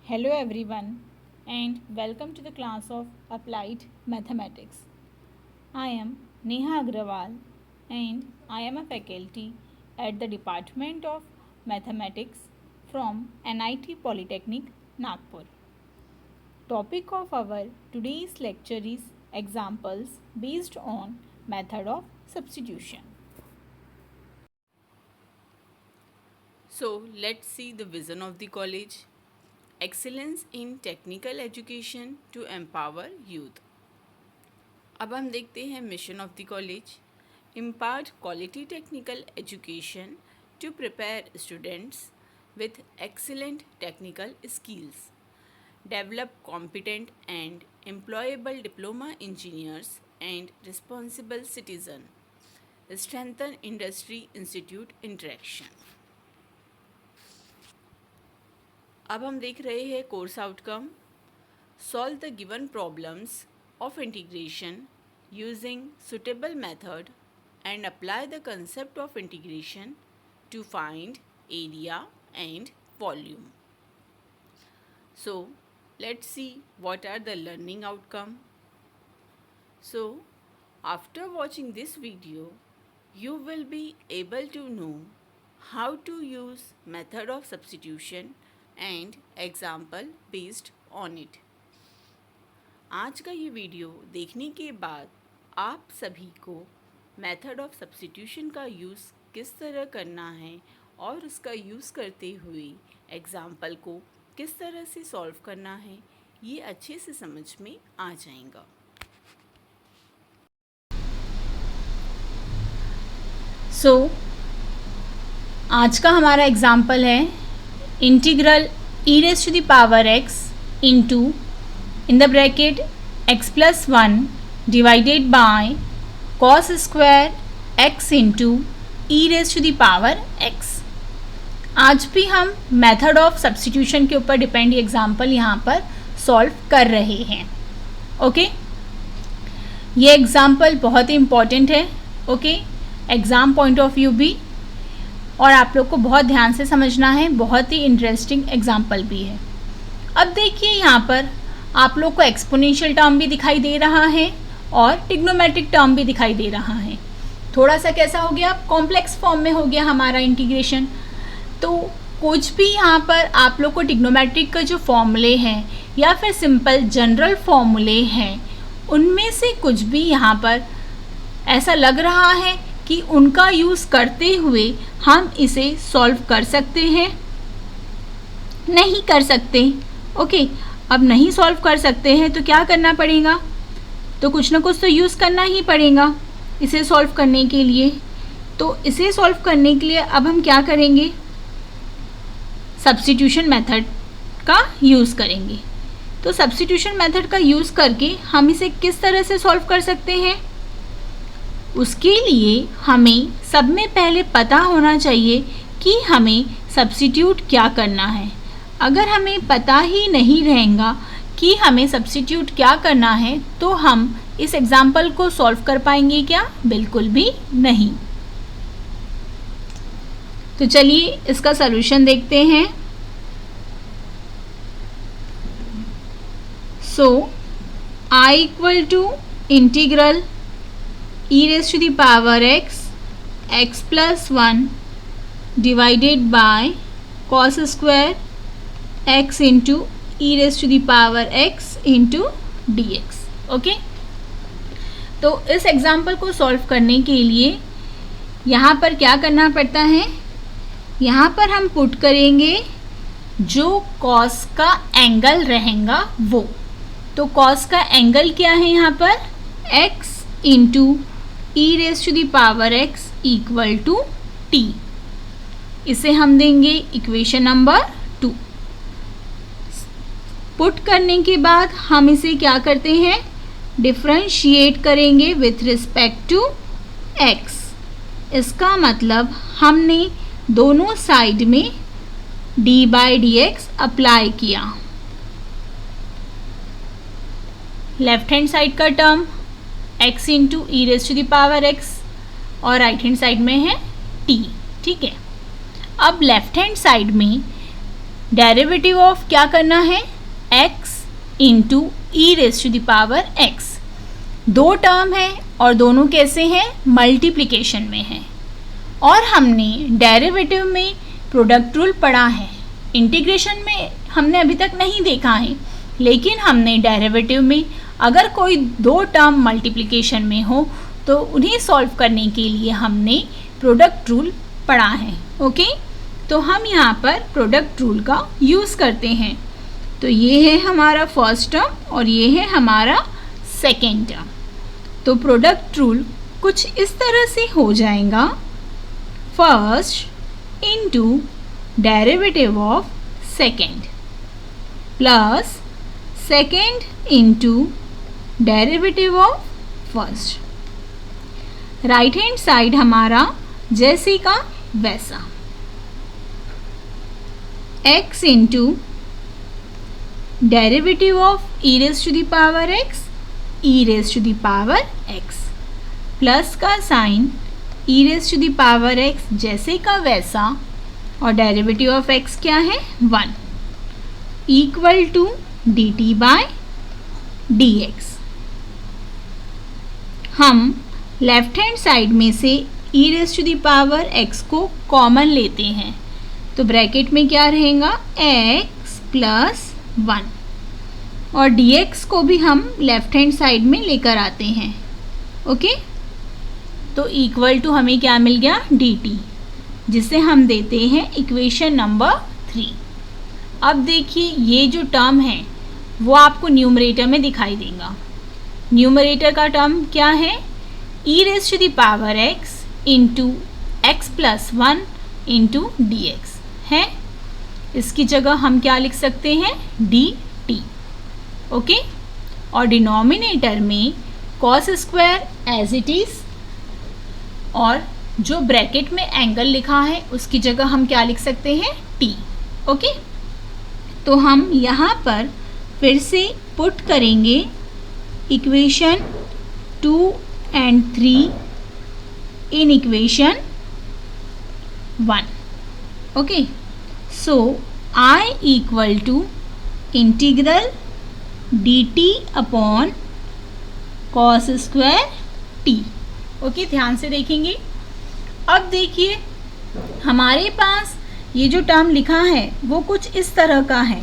Hello everyone and welcome to the class of Applied Mathematics. I am Neha Agrawal and I am a faculty at the Department of Mathematics from NIT Polytechnic, Nagpur. Topic of our today's lecture is examples based on method of substitution. So let's see the vision of the college. Excellence in technical education to empower youth. अब हम देखते हैं mission of the college. Impart quality technical education to prepare students with excellent technical skills. Develop competent and employable diploma engineers and responsible citizen. Strengthen industry institute interaction. अब हम देख रहे हैं course outcome. Solve the given problems of integration using suitable method and apply the concept of integration to find area and volume. So let's see what are the learning outcome. So after watching this video you will be able to know how to use method of substitution and example based on it. आज का ये video देखने के बाद आप सभी को method of substitution का यूज़ किस तरह करना है और उसका यूज़ करते हुए एग्ज़ाम्पल को किस तरह से सॉल्व करना है ये अच्छे से समझ में आ जाएगा. आज का हमारा एग्जाम्पल है integral e raised to the power x into in the bracket x plus 1 divided by cos square x into e raised to the power x. आज भी हम मेथड ऑफ सब्स्टिट्यूशन के ऊपर डिपेंड एग्जाम्पल यहाँ पर solve कर रहे हैं. ओके, ये एग्जाम्पल बहुत ही इम्पॉर्टेंट है. Okay, exam point of view भी, और आप लोग को बहुत ध्यान से समझना है. बहुत ही इंटरेस्टिंग एग्जाम्पल भी है. अब देखिए यहाँ पर आप लोग को एक्सपोनेंशियल टर्म भी दिखाई दे रहा है और ट्रिग्नोमेट्रिक टर्म भी दिखाई दे रहा है. थोड़ा सा कैसा हो गया, कॉम्प्लेक्स फॉर्म में हो गया हमारा इंटीग्रेशन. तो कुछ भी यहाँ पर आप लोग को ट्रिग्नोमेट्रिक का जो फॉर्मूले हैं या फिर सिंपल जनरल फॉर्मूले हैं उनमें से कुछ भी यहाँ पर ऐसा लग रहा है कि उनका यूज़ करते हुए हम इसे सॉल्व कर सकते हैं, नहीं कर सकते. ओके, अब नहीं सॉल्व कर सकते हैं तो क्या करना पड़ेगा, तो कुछ ना कुछ तो यूज़ करना ही पड़ेगा इसे सॉल्व करने के लिए. तो इसे सॉल्व करने के लिए अब हम क्या करेंगे, सब्स्टिट्यूशन मेथड का यूज़ करेंगे. तो सब्स्टिट्यूशन मेथड का यूज़ करके हम इसे किस तरह से सॉल्व कर सकते हैं, उसके लिए हमें सब में पहले पता होना चाहिए कि हमें सब्स्टिट्यूट क्या करना है. अगर हमें पता ही नहीं रहेगा कि हमें सब्स्टिट्यूट क्या करना है तो हम इस एग्जाम्पल को सॉल्व कर पाएंगे क्या, बिल्कुल भी नहीं. तो चलिए इसका सलूशन देखते हैं. So I equal to integral e raised to the power x plus 1 divided by cos square x into e raised to the power x into dx. Okay, तो इस एग्जाम्पल को सॉल्व करने के लिए यहाँ पर क्या करना पड़ता है, यहाँ पर हम पुट करेंगे जो cos का एंगल रहेगा वो. तो cos का एंगल क्या है यहाँ पर, x into e raised to the power x equal to t. इसे हम देंगे इक्वेशन नंबर 2. पुट करने के बाद हम इसे क्या करते हैं, डिफरेंशिएट करेंगे विथ रिस्पेक्ट टू x. इसका मतलब हमने दोनों साइड में d by D X apply किया. लेफ्ट हैंड साइड का term x into e raise to the power x और राइट हैंड साइड में है t. ठीक है, अब लेफ्ट हैंड साइड में डेरिवेटिव ऑफ क्या करना है, x into e raise to the power x। दो टर्म है और दोनों कैसे हैं, मल्टीप्लिकेशन में है। और हमने डेरिवेटिव में प्रोडक्ट रूल पढ़ा है, इंटीग्रेशन में हमने अभी तक नहीं देखा है, लेकिन हमने डेरिवेटिव में अगर कोई दो टर्म मल्टीप्लिकेशन में हो तो उन्हें सॉल्व करने के लिए हमने प्रोडक्ट रूल पढ़ा है। ओके, तो हम यहाँ पर प्रोडक्ट रूल का यूज़ करते हैं। तो ये है हमारा फर्स्ट टर्म और ये है हमारा सेकेंड टर्म। तो प्रोडक्ट रूल कुछ इस तरह से हो जाएगा, first into derivative of second plus second into derivative of first. Right hand side हमारा जैसे का वैसा, x into derivative of E raise to the power x, E raise to the power x plus का sign E raise to the power x जैसे का वैसा, और derivative of x क्या है 1, equal to dt by dx। हम left hand side में से E raise to the power x को कॉमन लेते हैं, तो ब्रैकेट में क्या रहेगा x प्लस 1, और dx को भी हम लेफ्ट हैंड साइड में लेकर आते हैं। ओके, तो इक्वल टू हमें क्या मिल गया dt, जिसे हम देते हैं इक्वेशन नंबर 3। अब देखिए ये जो टर्म है वो आपको न्यूमरेटर में दिखाई देगा। न्यूमरेटर का टर्म क्या है, E raise to the power x into X plus 1 into D X है। इसकी जगह हम क्या लिख सकते हैं dt। ओके, और डिनोमिनेटर में cos square as it is, और जो ब्रैकेट में एंगल लिखा है उसकी जगह हम क्या लिख सकते हैं t। ओके, तो हम यहाँ पर फिर से पुट करेंगे equation 2 and 3 in equation 1. Okay, so I equal to integral dt upon cos square t। Okay, ध्यान से देखेंगे। अब देखिए हमारे पास ये जो टर्म लिखा है वो कुछ इस तरह का है,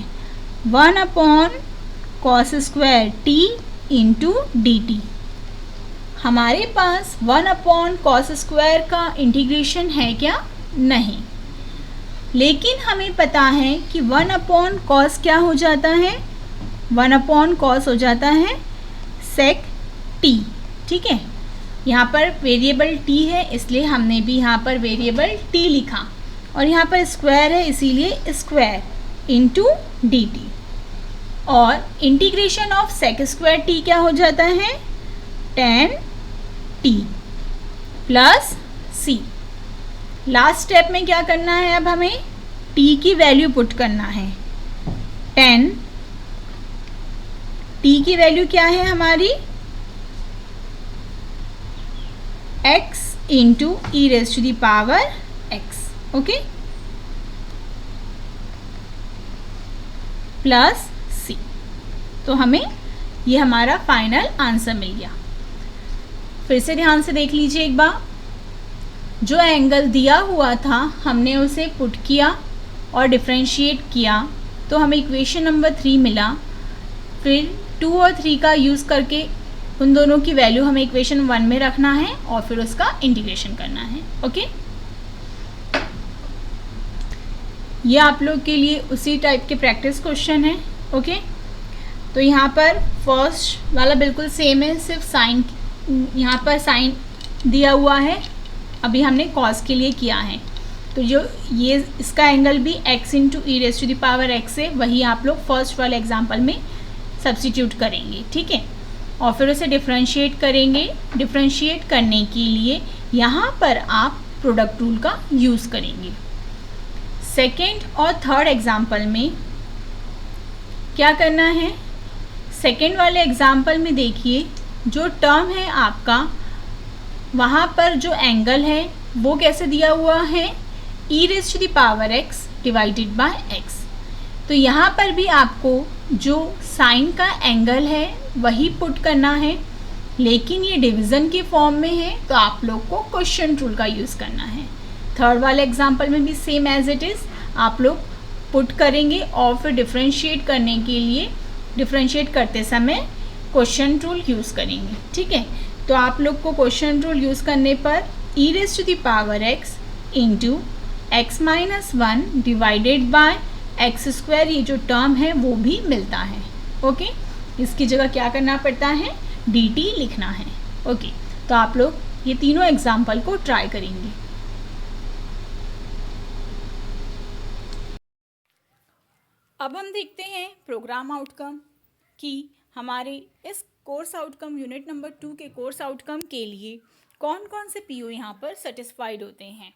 1 upon cos square t into D T. हमारे पास 1 अपॉन कॉस स्क्वायर का इंटीग्रेशन है क्या, नहीं, लेकिन हमें पता है कि 1 अपॉन कॉस क्या हो जाता है, 1 अपॉन कॉस हो जाता है सेक टी। ठीक है, यहाँ पर वेरिएबल t है इसलिए हमने भी यहाँ पर वेरिएबल t लिखा, और यहाँ पर स्क्वायर है इसीलिए स्क्वायर इंटू डी टी। और integration of sec square T क्या हो जाता है, tan t plus c। Last step में क्या करना है, अब हमें t की वैल्यू पुट करना है। tan t की वैल्यू क्या है हमारी x into e raise to the power x। Okay, plus c। तो हमें ये हमारा फाइनल आंसर मिल गया। फिर से ध्यान से देख लीजिए एक बार, जो एंगल दिया हुआ था हमने उसे पुट किया और डिफरेंशिएट किया तो हमें इक्वेशन नंबर 3 मिला। फिर 2 और 3 का यूज़ करके उन दोनों की वैल्यू हमें इक्वेशन 1 में रखना है और फिर उसका इंटीग्रेशन करना है। ओके, ये आप लोग के लिए उसी टाइप के प्रैक्टिस क्वेश्चन है। ओके, तो यहाँ पर फर्स्ट वाला बिल्कुल सेम है, सिर्फ साइन, यहाँ पर साइन दिया हुआ है, अभी हमने कॉस के लिए किया है। तो जो ये इसका एंगल भी x into e raise to the power x है, वही आप लोग फर्स्ट वाले एग्जांपल में सब्स्टिट्यूट करेंगे। ठीक है, और फिर उसे डिफरेंशिएट करेंगे। डिफरेंशिएट करने के लिए यहाँ पर आप प्रोडक्ट रूल का यूज़ करेंगे। सेकेंड और थर्ड एग्जाम्पल में क्या करना है, सेकेंड वाले एग्जाम्पल में देखिए जो टर्म है आपका, वहाँ पर जो एंगल है वो कैसे दिया हुआ है, E raise to the power x divided by x। तो यहाँ पर भी आपको जो साइन का एंगल है वही पुट करना है, लेकिन ये डिवीज़न के फॉर्म में है तो आप लोग को क्वेश्चन रूल का यूज़ करना है। थर्ड वाले एग्जाम्पल में भी सेम एज इट इज़ आप लोग पुट करेंगे और फिर डिफ्रेंशिएट करने के लिए डिफ्रेंशिएट करते समय क्वेश्चन रूल यूज़ करेंगे। ठीक है, तो आप लोग को क्वेश्चन रूल यूज़ करने पर e raise to the power x into x minus 1 divided by X square, ये जो टर्म है वो भी मिलता है। ओके, इसकी जगह क्या करना पड़ता है, dt लिखना है। ओके, तो आप लोग ये तीनों एग्जाम्पल को ट्राई करेंगे। अब हम देखते हैं प्रोग्राम आउटकम कि हमारे इस कोर्स आउटकम यूनिट नंबर 2 के कोर्स आउटकम के लिए कौन कौन से PO यहाँ पर सेटिस्फाइड होते हैं।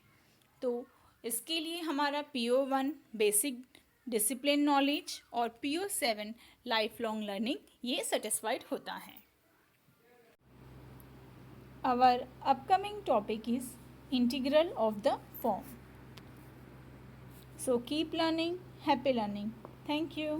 तो इसके लिए हमारा PO1 बेसिक डिसिप्लिन नॉलेज और PO7 लाइफ लॉन्ग लर्निंग ये सेटिस्फाइड होता है। Our upcoming topic is integral of the form. So keep learning, happy learning. Thank you.